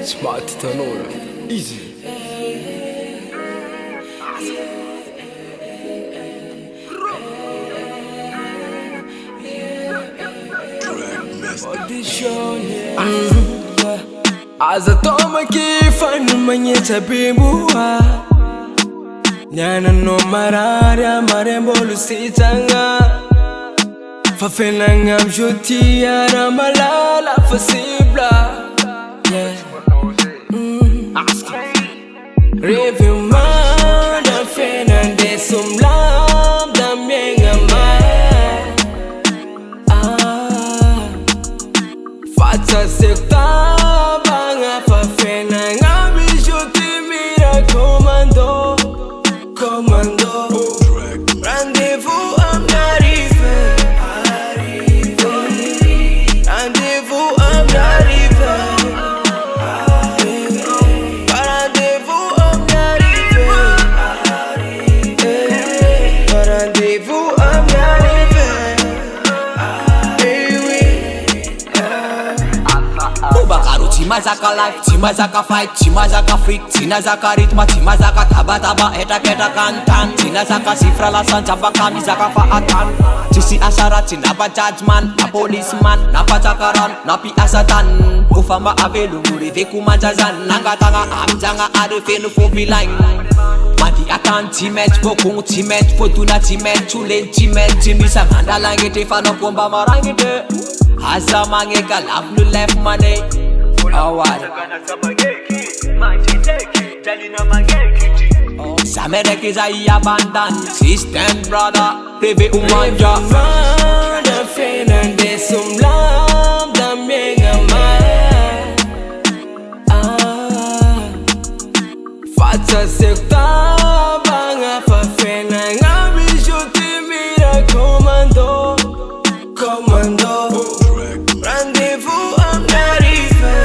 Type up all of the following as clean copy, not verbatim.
Smart Tanora, easy. Audition, as a tomaki fanu manyeta bimbuha nyana no mararia marembo lusitanga fafena ngamjoti ara malala fasibla review mana fena de sumlam da menga fata sekta banga fafena ngamjoti mira commando rendezvous I'm arrivé rendezvous I'm arrivé rendezvous I'm arrivé rendezvous I'm arrivé Ubakaru chimazaka life, chimazaka fight, chimazaka freak, chinazaka ritma, chimazaka taba eta kantan, chinazaka sifra lasan jabaka mizaka faatan. Chisi asara chinaba judgment, na policeman, na pachakaran, na pi asatan. Ufama avelu murive kumajazan, nangatanga amjanga arefenu fobilang. Madi atan timet, bokung timet, fotuna timet, chulen timet, chimisa mandalangete fano komba marangete. Hazamange galablu left money. Samereke za iabandan system brother Reve umanja Mana fena de sumlam da menga fata sekta banga fafena ngamjoti mira commando rendezvous I'm arrivé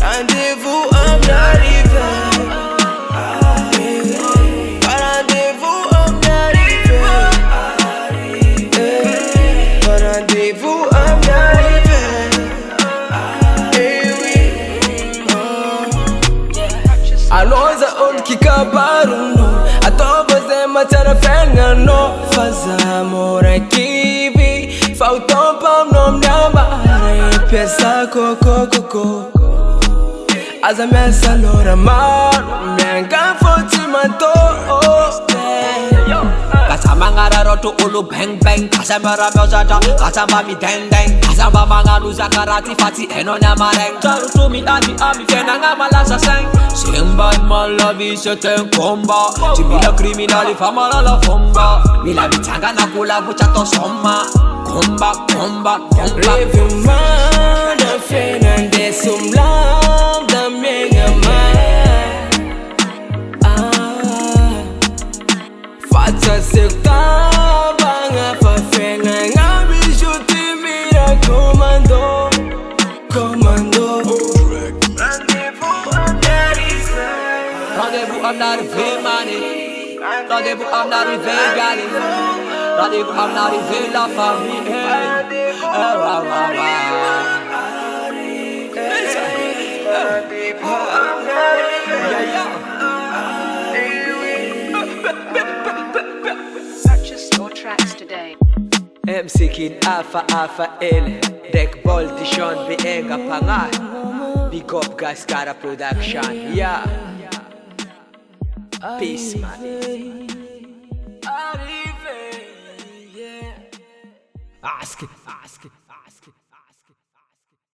rendezvous I'm arrivé rendezvous I'm arrivé rendezvous I'm arrivé Alonza old kikabaruno atoboze matara fenga no faza mora kibi fauton pam nom nyamba pesa koko azamesa lora mar menga fotimanto Kasamangara roto ulu bang Kasamara mozata Kasamba mi deng Kasamba mangalu zakarati fati enonya mareng Jaru mi ami fena ngamala sa seng Simban malavi seten komba Chibila kriminali famala la fomba Mila bichanga na kula buchato soma Komba Review mana fena de sumlam da menga fata sekta banga fafena ngamjoti mira commando Rendezvous I'm arrivé mané Rendezvous I'm arrivé galé Rendezvous I'm arrivé la famille Purchase your tracks today. MC Kid Alpha L Deck Ball Dishon Bienga Pangal Big up Gascara Production. Yeah. Peace man. Ask it.